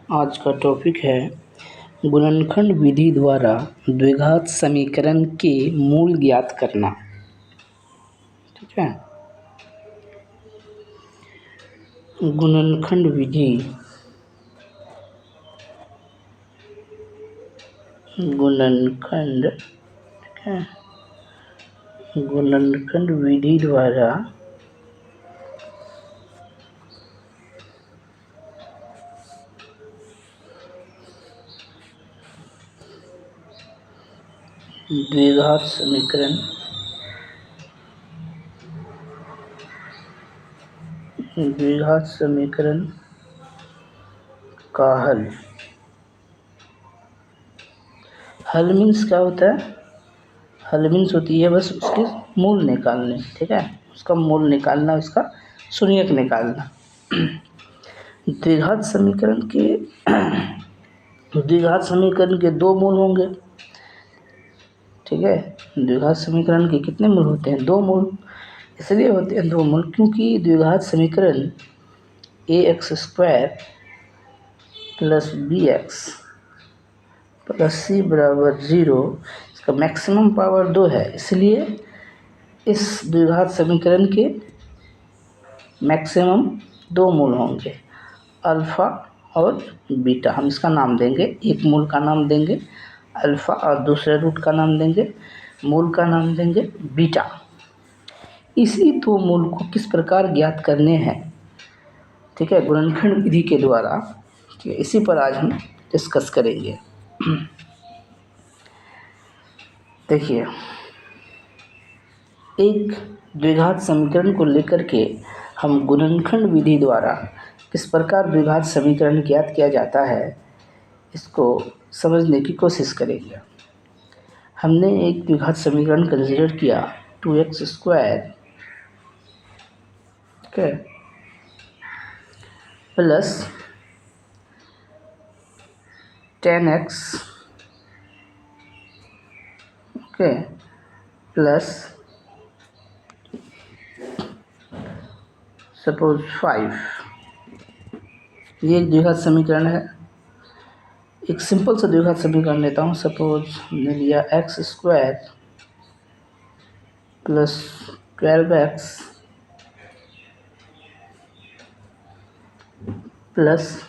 आज का टॉपिक है गुणनखंड विधि द्वारा द्विघात समीकरण के मूल ज्ञात करना। ठीक है, गुणनखंड विधि गुणनखंड विधि द्वारा द्विघात समीकरण का हल मीन्स क्या होता है? हल मीन्स होती है बस उसके मूल निकालने। ठीक है, उसका मूल निकालना, उसका शून्यक निकालना। द्विघात समीकरण के दो मूल होंगे। ठीक है, द्विघात समीकरण के कितने मूल होते हैं? दो मूल। इसलिए होते हैं दो मूल क्योंकि द्विघात समीकरण ax² plus bx plus c बराबर 0, इसका मैक्सिमम पावर 2 है। इसलिए इस द्विघात समीकरण के मैक्सिमम दो मूल होंगे, अल्फ़ा और बीटा। हम इसका नाम देंगे, एक मूल का नाम देंगे अल्फ़ा और दूसरे रूट का नाम देंगे, मूल का नाम देंगे बीटा। इसी दो मूल को किस प्रकार ज्ञात करने हैं? ठीक है, गुणनखंड विधि के द्वारा। ठीक है, इसी पर आज हम डिस्कस करेंगे। देखिए, एक द्विघात समीकरण को लेकर के हम गुणनखंड विधि द्वारा किस प्रकार द्विघात समीकरण ज्ञात किया जाता है, इसको समझने की कोशिश करेंगे। हमने एक द्विघात समीकरण कंसीडर किया 2x² plus 10x plus suppose 5। ये एक द्विघात समीकरण है। एक सिंपल सा द्विघात समीकरण लेता हूँ। सपोज हमने लिया x² plus 12x plus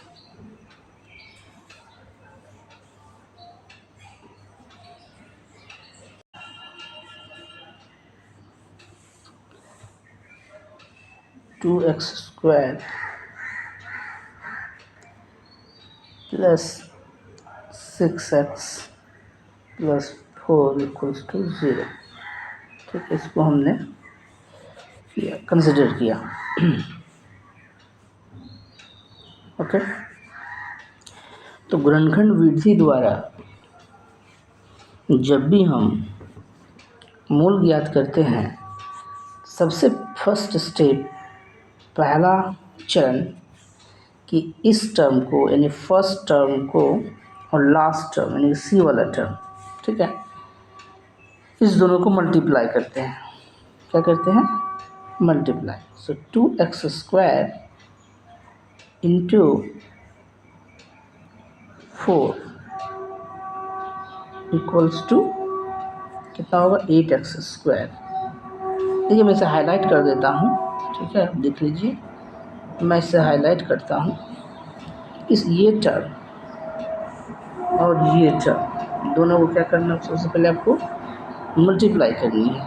2x² plus 6x plus 4 equals to 0। ठीक है, इसको हमने कंसिडर किया। ओके, तो गुणनखंड विधि द्वारा जब भी हम मूल ज्ञात करते हैं, सबसे फर्स्ट स्टेप, पहला चरण, कि इस टर्म को यानी फर्स्ट टर्म को और लास्ट टर्म यानी सी वाला टर्म, ठीक है, इस दोनों को मल्टीप्लाई करते हैं। क्या करते हैं? Multiply. So 2x² into 4 equals to कितना होगा? 8x²। देखिए, मैं इसे हाईलाइट कर देता हूँ। ठीक है, देख लीजिए, मैं इसे हाईलाइट करता हूँ। ये टर्म और ये टर्म दोनों को क्या करना है? सबसे पहले आपको मल्टीप्लाई करनी है।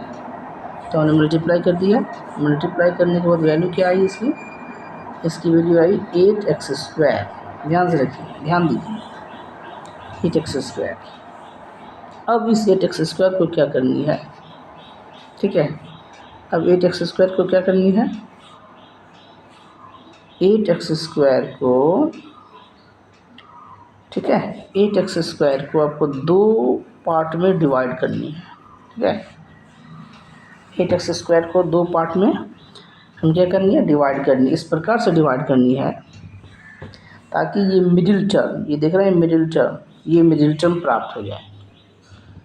तो हमने मल्टीप्लाई कर दिया। मल्टीप्लाई करने के बाद वैल्यू क्या आई इसकी? इसकी वैल्यू आई 8x²। ध्यान से रखिए, ध्यान दीजिए, 8x²। अब इस 8x² को क्या करनी है? ठीक है, अब 8x² को क्या करनी है? 8x² को, ठीक है, 8x² को आपको दो पार्ट में डिवाइड करनी है। ठीक है, 8x² को दो पार्ट में हम क्या करनी है? डिवाइड करनी है। इस प्रकार से डिवाइड करनी है ताकि ये मिडिल टर्म, ये देख रहे हैं मिडिल टर्म, ये मिडिल टर्म प्राप्त हो जाए।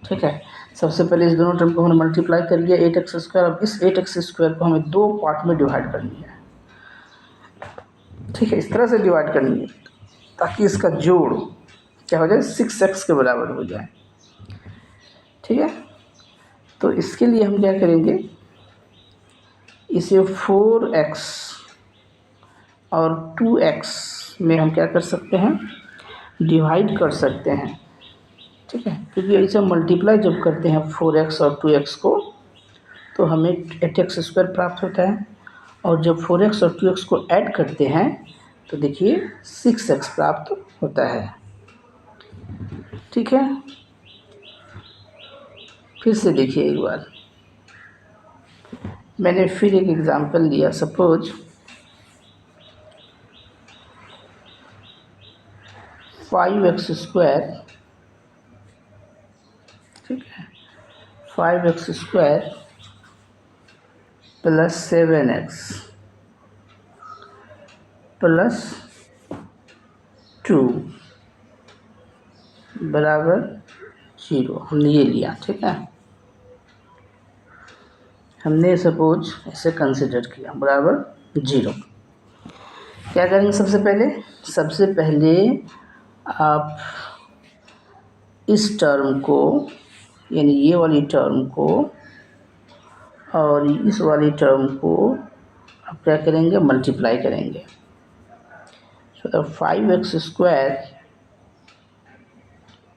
ठीक है, सबसे पहले इस दोनों टर्म को हमने मल्टीप्लाई कर लिया 8x²। अब इस 8x² को हमें दो पार्ट में डिवाइड करनी है। ठीक है, इस तरह से डिवाइड करनी है। ताकि इसका जोड़ क्या हो जाए 6x के बराबर हो जाए। ठीक है, तो इसके लिए हम क्या करेंगे, इसे 4x और 2x में हम क्या कर सकते हैं, डिवाइड कर सकते हैं। ठीक है, क्योंकि इसे मल्टीप्लाई जब करते हैं 4x और 2x को तो हमें 8x² प्राप्त होता है, और जब 4x और 2x को ऐड करते हैं तो देखिए 6x प्राप्त होता है। ठीक है, फिर से देखिए एक बार, मैंने फिर एक एग्जांपल लिया। सपोज 5x², ठीक है, 5x² प्लस 7x प्लस 2 बराबर 0, हमने ये लिया। ठीक है, हमने सपोज इसे कंसिडर किया बराबर 0। क्या करेंगे, सबसे पहले आप इस टर्म को, यानी ये वाली टर्म को और इस वाली टर्म को आप क्या करेंगे, मल्टीप्लाई करेंगे। तो 5x²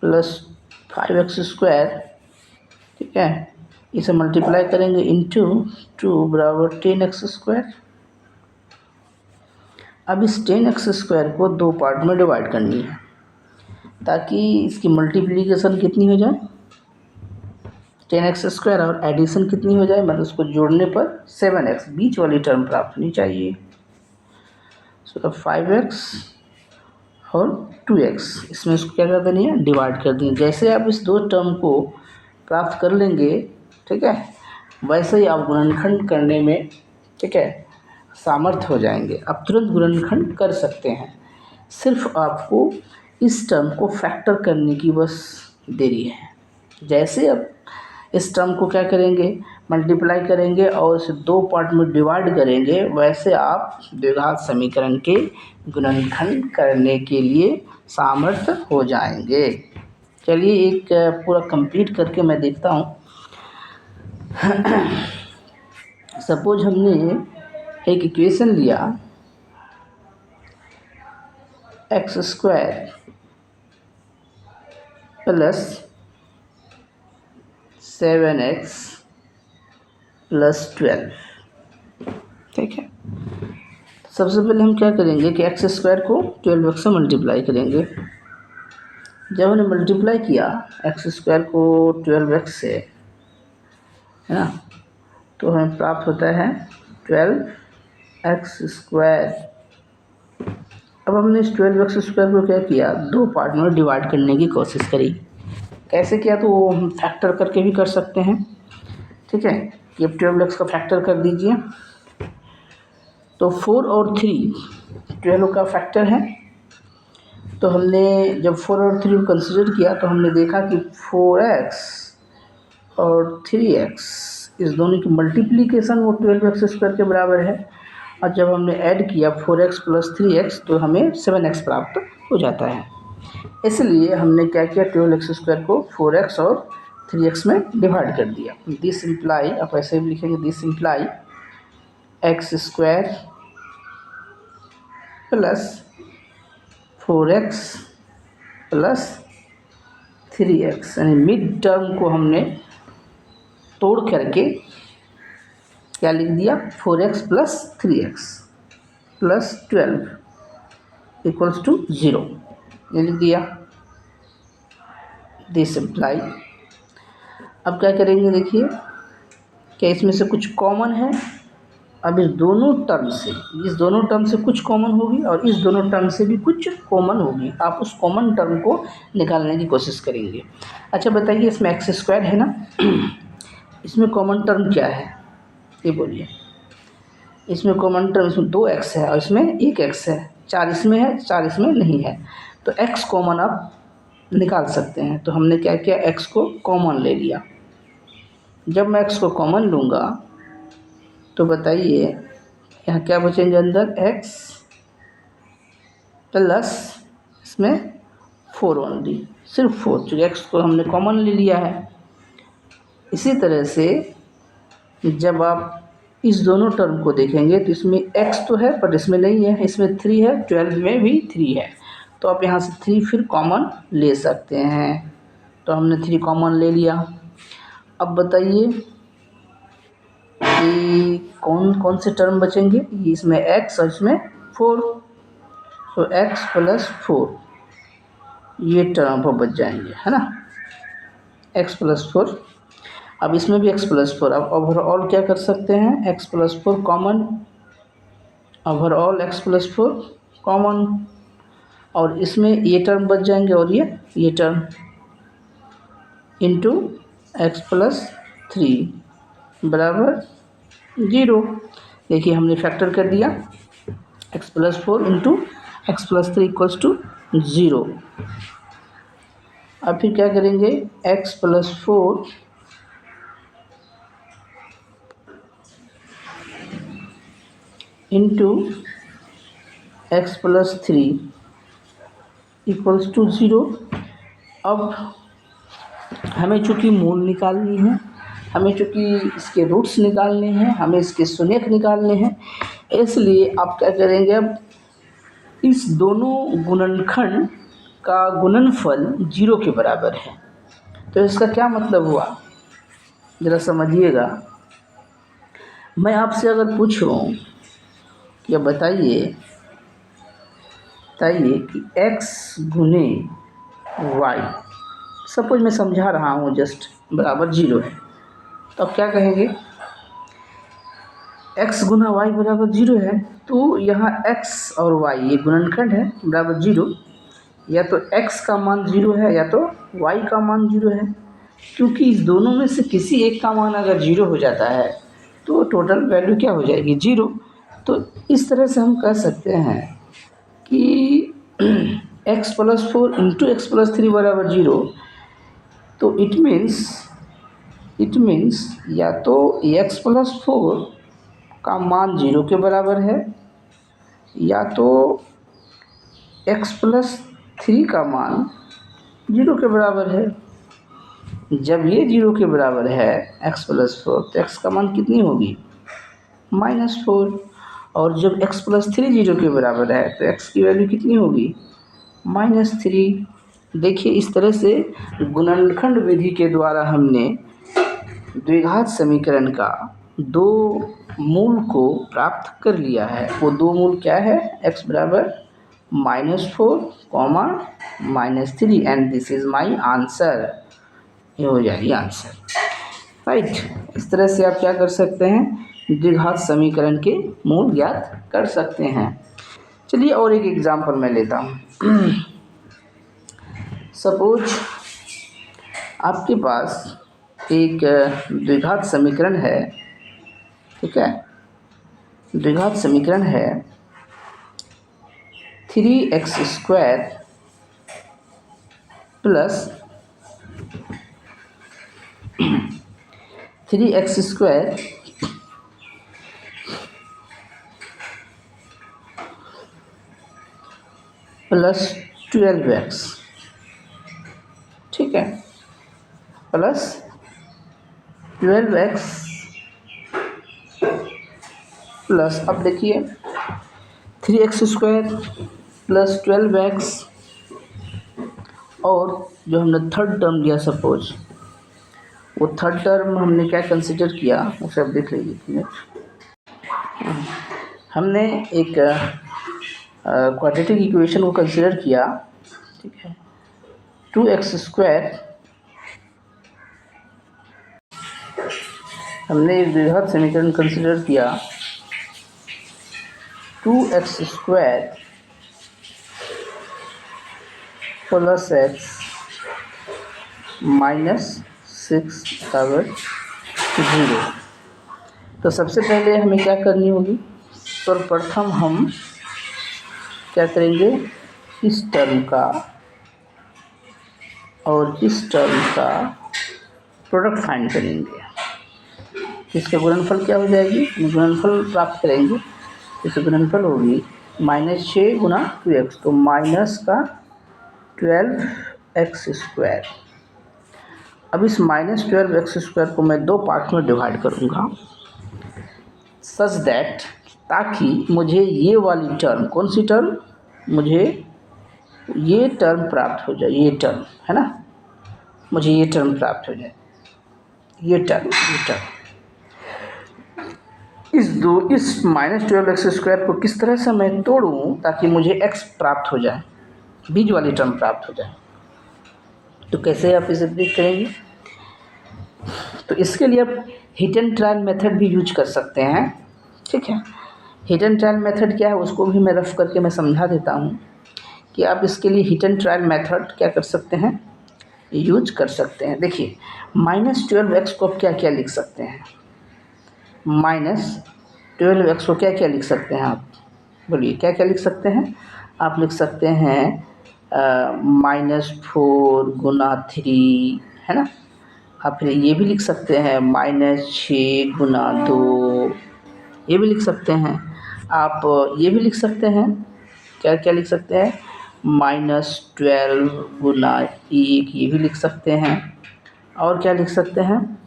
प्लस 5x², ठीक है, इसे मल्टीप्लाई करेंगे इंटू 2 बराबर 10x²। अब इस 10x² को दो पार्ट में डिवाइड करनी है ताकि इसकी मल्टीप्लिकेशन कितनी हो जाए, 10x² और एडिशन कितनी हो जाए, मतलब उसको जोड़ने पर 7x, बीच वाली टर्म प्राप्त होनी चाहिए। तो 5x और 2x, इसमें इसको क्या कर देनी है, डिवाइड कर देंगे। जैसे आप इस दो टर्म को प्राप्त कर लेंगे, ठीक है, वैसे ही आप गुणनखंड करने में, ठीक है, सामर्थ्य हो जाएंगे। आप तुरंत गुणनखंड कर सकते हैं, सिर्फ आपको इस टर्म को फैक्टर करने की बस देरी है। जैसे आप इस टर्म को क्या करेंगे, मल्टीप्लाई करेंगे और इसे दो पार्ट में डिवाइड करेंगे, वैसे आप द्विघात समीकरण के गुणनखंड करने के लिए सामर्थ्य हो जाएंगे। चलिए एक पूरा कंप्लीट करके मैं देखता हूँ। सपोज हमने एक इक्वेशन लिया, x² प्लस 7x प्लस 12, ठीक है। सबसे पहले हम क्या करेंगे कि x² को 12x से मल्टीप्लाई करेंगे। जब हमने मल्टीप्लाई किया x² को 12x से, है ना, तो हमें प्राप्त होता है 12x²। अब हमने इस 12x² को क्या किया, दो पार्ट में डिवाइड करने की कोशिश करी। कैसे किया, तो वो हम फैक्टर करके भी कर सकते हैं। ठीक है, कि अब 12x का फैक्टर कर दीजिए, तो 4 और 3 12 का फैक्टर है। तो हमने जब 4 और 3 को कंसिडर किया तो हमने देखा कि 4x और 3x, इस दोनों की मल्टीप्लिकेशन वो 12x² के बराबर है। और जब हमने ऐड किया 4x प्लस 3x तो हमें 7x प्राप्त हो जाता है। इसलिए हमने क्या किया, 12x² को 4x और 3x में डिवाइड कर दिया। दिस इम्प्लाई, आप ऐसे भी लिखेंगे, this imply x² plus 4x plus 3x, यानी मिड टर्म को हमने तोड़ करके क्या लिख दिया, 4x plus 3x plus 12 equals to 0, ये लिख दिया। दिस इम्प्लाई, अब क्या करेंगे, देखिए क्या इसमें से कुछ कॉमन है। अब इस दोनों टर्म से कुछ कॉमन होगी और इस दोनों टर्म से भी कुछ कॉमन होगी। आप उस कॉमन टर्म को निकालने की कोशिश करेंगे। अच्छा बताइए, इसमें x² है ना, इसमें कॉमन टर्म क्या है, ये बोलिए। इसमें कॉमन टर्म, इसमें 2x है और इसमें 1x है, 4 इसमें है, 4 इसमें नहीं है, तो x कॉमन आप निकाल सकते हैं। तो हमने क्या किया, x को कॉमन ले लिया। जब मैं x को कॉमन लूँगा तो बताइए यहाँ क्या बचेंगे, अंदर x प्लस इसमें 4 ओनली, सिर्फ 4, चूँकि x को हमने कॉमन ले लिया है। इसी तरह से जब आप इस दोनों टर्म को देखेंगे तो इसमें x तो है बट इसमें नहीं है, इसमें 3 है, 12 में भी 3 है, तो आप यहाँ से 3 फिर कॉमन ले सकते हैं। तो हमने 3 कॉमन ले लिया। अब बताइए कि कौन कौन से टर्म बचेंगे। इसमें x और इसमें 4, तो x + 4 ये टर्म पर बच जाएंगे, है ना, x + 4। अब इसमें भी x + 4, अब ओवरऑल क्या कर सकते हैं, x + 4 common, overall x + 4 common, और इसमें ये टर्म बच जाएंगे और ये टर्म इंटू x + 3 बराबर 0। देखिए हमने फैक्टर कर दिया, x + 4 इंटू x + 3 = 0। अब फिर क्या करेंगे, x + 4 इंटू x + 3 = 0। अब हमें चूँकि मूल निकालनी है, हमें चूँकि इसके रूट्स निकालने हैं, हमें इसके शून्यक निकालने हैं, इसलिए आप क्या करेंगे, अब इस दोनों गुणनखंड का गुणनफल 0 के बराबर है। तो इसका क्या मतलब हुआ, ज़रा समझिएगा। मैं आपसे अगर पूछूं कि बताइए कि x गुने y, सपोज मैं समझा रहा हूँ जस्ट, बराबर 0 है, तो अब क्या कहेंगे, x गुना y बराबर 0 है, तो यहाँ x और y ये गुणनखंड है बराबर 0, या तो x का मान 0 है या तो y का मान 0 है। क्योंकि इस दोनों में से किसी एक का मान अगर 0 हो जाता है तो टोटल वैल्यू क्या हो जाएगी, 0। तो इस तरह से हम कह सकते हैं कि x + 4 इंटू x + 3 बराबर 0। तो इट मीन्स या तो x + 4 का मान 0 के बराबर है, या तो x + 3 का मान 0 के बराबर है। जब ये 0 के बराबर है x + 4, तो x का मान कितनी होगी, -4, और जब x + 3 0 के बराबर है तो x की वैल्यू कितनी होगी, -3। देखिए इस तरह से गुणनखंड विधि के द्वारा हमने द्विघात समीकरण का दो मूल को प्राप्त कर लिया है। वो दो मूल क्या है, x बराबर -4, -3, and this is my answer. ये हो जाएगी आंसर, राइट। इस तरह से आप क्या कर सकते हैं, द्विघात समीकरण के मूल ज्ञात कर सकते हैं। चलिए और एक एग्जांपल मैं लेता हूँ। सपोज आपके पास एक द्विघात समीकरण है, ठीक है, द्विघात समीकरण है 3x² plus 3x² plus 12x, ठीक है, प्लस 12x प्लस, अब देखिए 3x² प्लस 12x, और जो हमने थर्ड टर्म लिया, सपोज वो थर्ड टर्म हमने क्या कंसिडर किया, उसे आप देख लीजिए। हमने एक क्वाड्रेटिक इक्वेशन को कंसिडर किया, ठीक है, 2x², हमने एक द्विघात समीकरण कंसिडर किया 2x² प्लस x -6 बराबर 0। तो सबसे पहले हमें क्या करनी होगी, सर्वप्रथम हम क्या करेंगे, इस टर्म का और इस टर्म का प्रोडक्ट फाइंड करेंगे। इसका गुणनफल क्या हो जाएगी, गुणनफल प्राप्त करेंगे। इसका गुणनफल होगी -6 × 2x, तो माइनस का 12x²। अब इस -12x² को मैं 2 पार्ट में डिवाइड करूँगा सच दैट, ताकि मुझे ये वाली टर्म, कौन सी टर्म, मुझे ये टर्म प्राप्त हो जाए, ये टर्म है ना, मुझे ये टर्म प्राप्त हो जाए, ये टर्म इस -12x² को किस तरह से मैं तोड़ूं ताकि मुझे x प्राप्त हो जाए, बीच वाली टर्म प्राप्त हो जाए। तो कैसे आप इसे ब्रेक करेंगे? तो इसके लिए आप हिट एंड ट्रायल मेथड भी यूज कर सकते हैं। ठीक है, हिट एंड ट्रायल मेथड क्या है उसको भी मैं रफ करके मैं समझा देता हूँ कि आप इसके लिए हिट एंड ट्रायल मेथड क्या कर सकते हैं, यूज कर सकते हैं। देखिए -12x को आप क्या क्या लिख सकते हैं, -12x को क्या क्या लिख सकते हैं आप, बोलिए क्या क्या लिख सकते हैं? आप लिख सकते हैं -4 गुना 3, है ना। आप फिर ये भी लिख सकते हैं -6 गुना 2, ये भी लिख सकते हैं। आप ये भी लिख सकते हैं, क्या क्या लिख सकते हैं, -12 गुना 1, ये भी लिख सकते हैं। और क्या लिख सकते हैं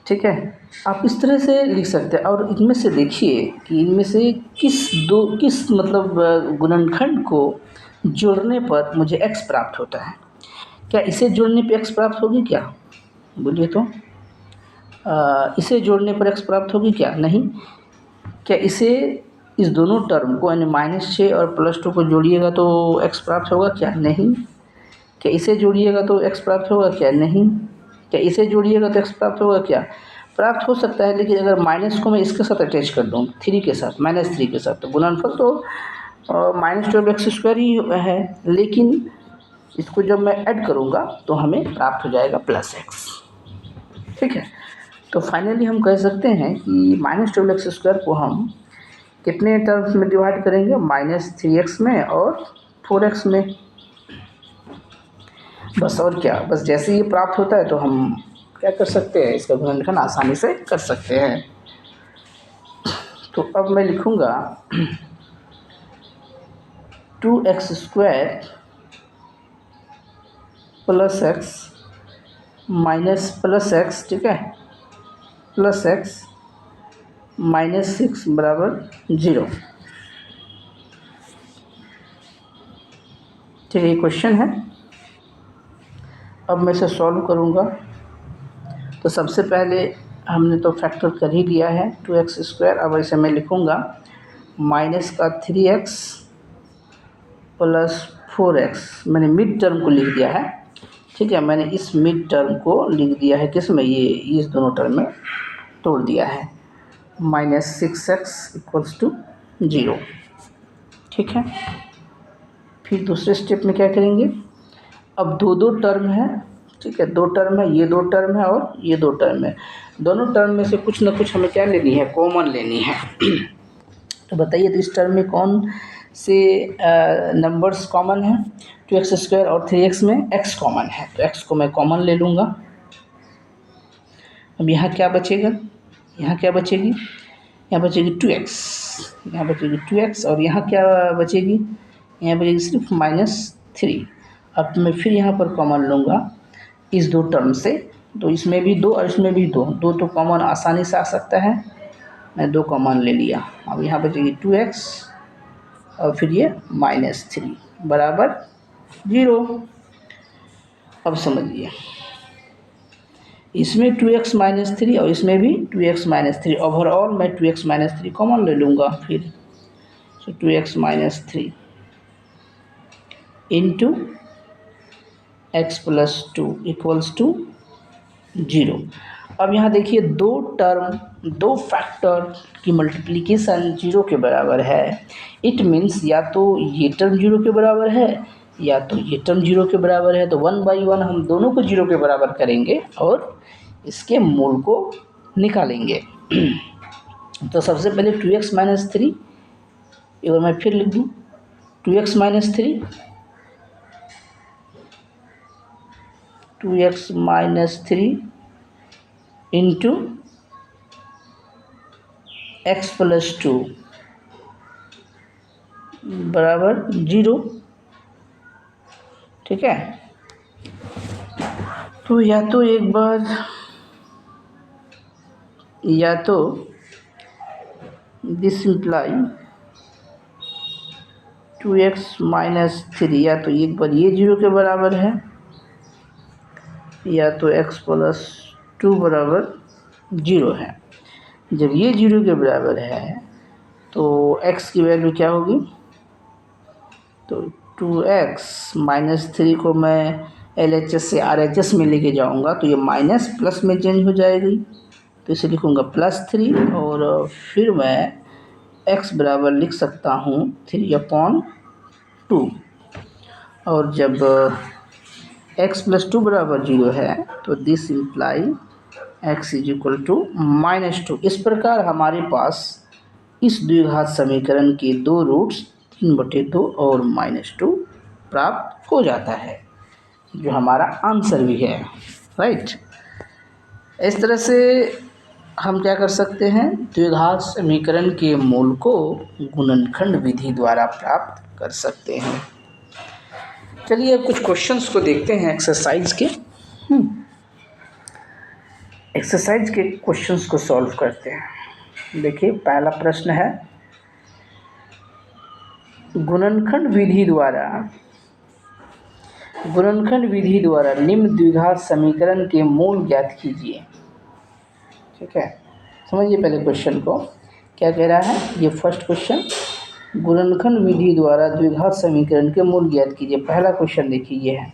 ठीक है, आप इस तरह से लिख सकते हैं। और इनमें से देखिए कि इनमें से किस मतलब गुणनखंड को जोड़ने पर मुझे x प्राप्त होता है। क्या इसे जोड़ने पे x प्राप्त होगी क्या, बोलिए तो। इसे जोड़ने पर x प्राप्त होगी क्या, नहीं। क्या इस दोनों टर्म को यानी -6 और +2 को जोड़िएगा तो x प्राप्त होगा क्या, नहीं। क्या इसे जोड़िएगा तो x प्राप्त होगा क्या, नहीं। क्या इसे जोड़िएगा तो x प्राप्त होगा क्या, प्राप्त हो सकता है। लेकिन अगर माइनस को मैं इसके साथ अटैच कर दूँ 3 के साथ, -3 के साथ, तो गुणनफल तो -12x² ही है। लेकिन इसको जब मैं ऐड करूँगा तो हमें प्राप्त हो जाएगा +x। ठीक है, तो फाइनली हम कह सकते हैं कि -12x² को हम कितने टर्म्स में डिवाइड करेंगे, -3x में और 4x में, बस। और क्या, बस जैसे ये प्राप्त होता है तो हम क्या कर सकते हैं, इसका गुणनखंड आसानी से कर सकते हैं। तो अब मैं लिखूँगा 2x² + x +x, ठीक है, +x -6 = 0। ठीक है, ये क्वेश्चन है। अब मैं इसे सॉल्व करूँगा। तो सबसे पहले हमने तो फैक्टर कर ही दिया है 2x²। अब इसे मैं लिखूँगा -3x + 4x, मैंने मिड टर्म को लिख दिया है। ठीक है, मैंने इस मिड टर्म को लिख दिया है किस में, ये इस दोनों टर्म में तोड़ दिया है, -6x = 0। ठीक है, फिर दूसरे स्टेप में क्या करेंगे, अब दो टर्म है। ठीक है, 2 टर्म है, ये 2 टर्म है और ये 2 टर्म है। दोनों टर्म में से कुछ ना कुछ हमें क्या लेनी है, कॉमन लेनी है। तो बताइए, तो इस टर्म में कौन से नंबर्स कॉमन हैं, 2x² और 3x में x कॉमन है, तो x को मैं कॉमन ले लूँगा। अब यहाँ क्या बचेगा, यहाँ क्या बचेगी, यहाँ बचेगी 2x, यहाँ बचेगी 2x और यहाँ क्या बचेगी, यहाँ बचेगी सिर्फ -3। अब मैं फिर यहाँ पर कॉमन लूँगा इस 2 टर्म से, तो इसमें भी 2 और इसमें भी 2 तो कॉमन आसानी से आ सकता है। मैं 2 कॉमन ले लिया। अब यहाँ बचेगी 2x और फिर ये -3 = 0। अब समझिए, इसमें 2x -3 और इसमें भी 2x -3, ओवरऑल मैं 2x -3 कॉमन ले लूँगा फिर। सो 2x -3 इंटू x + 2 = 0। अब यहाँ देखिए 2 फैक्टर की मल्टीप्लिकेशन 0 के बराबर है। इट मीन्स या तो ये टर्म 0 के बराबर है या तो ये टर्म 0 के बराबर है। तो 1/1 हम दोनों को 0 के बराबर करेंगे और इसके मूल को निकालेंगे। तो सबसे पहले 2x -3, एक बार मैं फिर लिख दूँ, 2x -3 इंटू x + 2 = 0। ठीक है। तो या तो एक बार या तो दिस इम्प्लाई 2x माइनस 3, या तो एक बार ये 0 के बराबर है, या तो x प्लस 2 बराबर 0 है। जब ये 0 के बराबर है तो x की वैल्यू क्या होगी, तो 2x माइनस 3 को मैं LHS से RHS में लेके जाऊंगा तो ये माइनस प्लस में चेंज हो जाएगी, तो इसे लिखूंगा +3, और फिर मैं x बराबर लिख सकता हूँ 3/2, और जब x + 2 बराबर 0 है तो दिस इम्प्लाई x = -2। इस प्रकार हमारे पास इस द्विघात समीकरण के दो रूट्स 3/2 और -2 प्राप्त हो जाता है, जो हमारा आंसर भी है, राइट। इस तरह से हम क्या कर सकते हैं, द्विघात समीकरण के मूल को गुणनखंड विधि द्वारा प्राप्त कर सकते हैं। चलिए अब कुछ क्वेश्चंस को देखते हैं एक्सरसाइज के। एक्सरसाइज के क्वेश्चंस को सॉल्व करते हैं। देखिए पहला प्रश्न है, गुणनखंड विधि द्वारा निम्न द्विघात समीकरण के मूल ज्ञात कीजिए। ठीक है, समझिए पहले क्वेश्चन को क्या कह रहा है। ये फर्स्ट क्वेश्चन, गुणनखंड विधि द्वारा द्विघात समीकरण के मूल ज्ञात कीजिए। पहला क्वेश्चन देखिए ये है,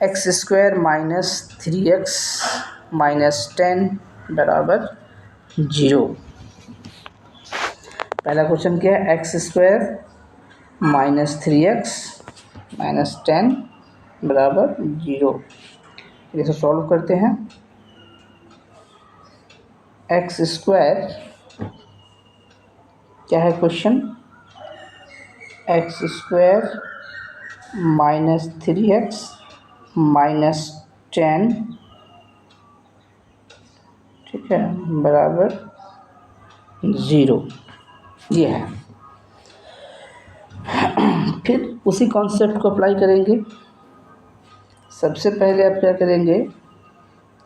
x² - 3x - 10 बराबर 0। पहला क्वेश्चन क्या है, x² - 3x - 10 बराबर 0। इसे सॉल्व करते हैं। x² क्या है क्वेश्चन, x² - 3x - 10, ठीक है, बराबर 0, ये है। फिर उसी कॉन्सेप्ट को अप्लाई करेंगे। सबसे पहले आप क्या करेंगे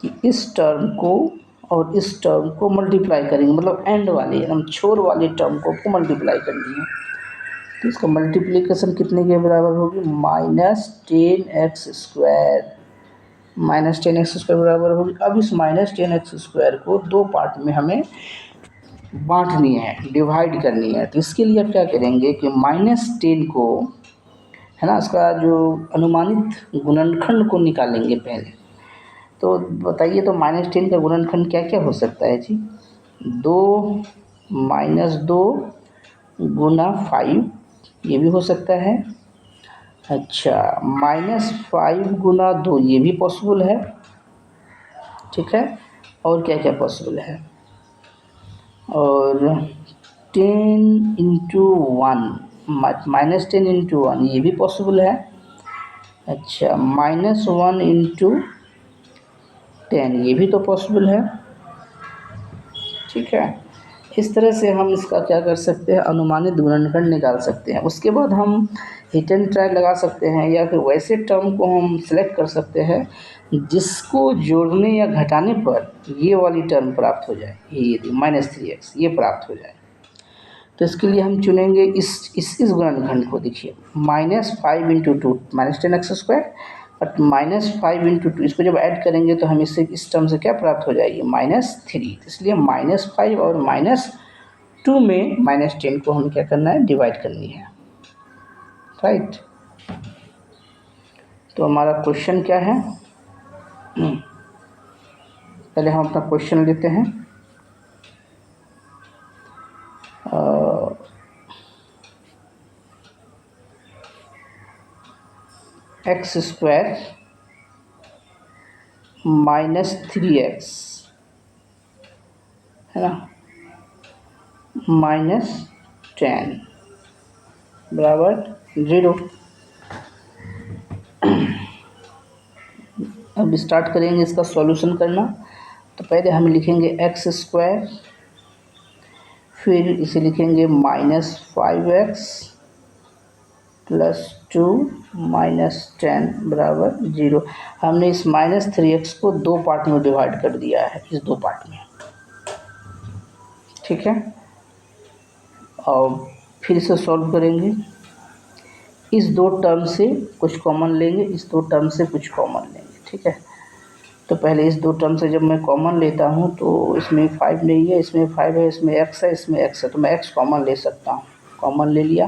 कि इस टर्म को और इस टर्म को मल्टीप्लाई करेंगे, मतलब एंड वाली एकदम छोर वाली टर्म को मल्टीप्लाई करनी है। तो इसका मल्टीप्लिकेशन कितने के बराबर होगी, -10x² बराबर होगी। अब इस -10x² को दो पार्ट में हमें बांटनी है, डिवाइड करनी है। तो इसके लिए आप क्या करेंगे कि -10 को, है ना, इसका जो अनुमानित गुणनखंड को निकालेंगे पहले। तो बताइए, तो -10 का गुणनखंड क्या क्या हो सकता है जी, 2 - 2 × 5, ये भी हो सकता है। अच्छा, -5 × 2, ये भी पॉसिबल है, ठीक है। और क्या क्या पॉसिबल है, और 10 × 1 -10 × 1, ये भी पॉसिबल है। अच्छा, -1 × 10, ये भी तो पॉसिबल है, ठीक है। इस तरह से हम इसका क्या कर सकते हैं, अनुमानित गुणनखंड निकाल सकते हैं। उसके बाद हम हिट एंड ट्राई लगा सकते हैं, या फिर वैसे टर्म को हम सिलेक्ट कर सकते हैं जिसको जोड़ने या घटाने पर ये वाली टर्म प्राप्त हो जाए, ये -3x ये प्राप्त हो जाए। तो इसके लिए हम चुनेंगे इस गुणनखंड को। देखिए -5 × 2 -10x², बट -5 × 2, इसको जब ऐड करेंगे तो हम इससे इस टर्म से क्या प्राप्त हो जाएगी, -3। इसलिए -5 और -2 में -10 को हम क्या करना है, डिवाइड करनी है, राइट। तो हमारा क्वेश्चन क्या है, पहले हम अपना क्वेश्चन लेते हैं। x² - 3x, है ना, -10 बराबर 0। अब स्टार्ट करेंगे इसका सॉल्यूशन करना। तो पहले हम लिखेंगे x², फिर इसे लिखेंगे -5x, +2 -10 बराबर 0। हमने इस -3x को 2 पार्ट में डिवाइड कर दिया है, इस 2 पार्ट में, ठीक है। और फिर से सॉल्व करेंगे। इस 2 टर्म से कुछ कॉमन लेंगे, इस 2 टर्म से कुछ कॉमन लेंगे, ठीक है। तो पहले इस 2 टर्म से जब मैं कॉमन लेता हूँ तो इसमें 5 नहीं है, इसमें 5 है, इसमें x है, इसमें x है, तो मैं x कॉमन ले सकता हूँ। कॉमन ले लिया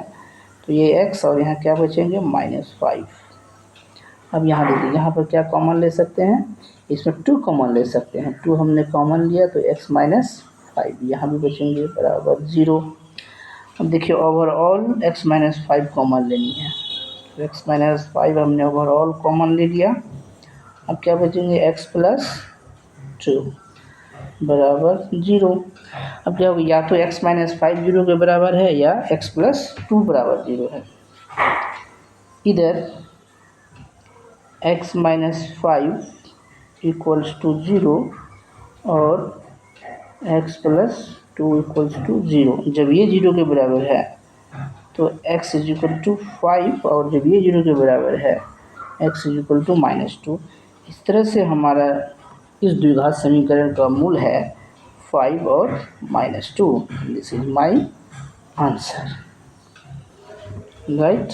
तो ये x और यहाँ क्या बचेंगे -5। अब यहाँ देखिए, यहाँ पर क्या कॉमन ले सकते हैं, इसमें 2 कॉमन ले सकते हैं। 2 हमने कॉमन लिया तो x -5 यहाँ भी बचेंगे बराबर 0। अब देखिए ओवरऑल x -5 कॉमन लेनी है, तो x -5 हमने ओवरऑल कॉमन ले लिया। अब क्या बचेंगे x + 2 बराबर 0। अब क्या होगा, या तो x -5 0 के बराबर है या x + 2 बराबर 0 है। इधर x -5 = 0 और x + 2 = 0। जब ये 0 के बराबर है तो x = 5 और जब ये 0 के बराबर है x = -2। इस तरह से हमारा इस द्विघात समीकरण का मूल है 5 और -2। This is my answer, right.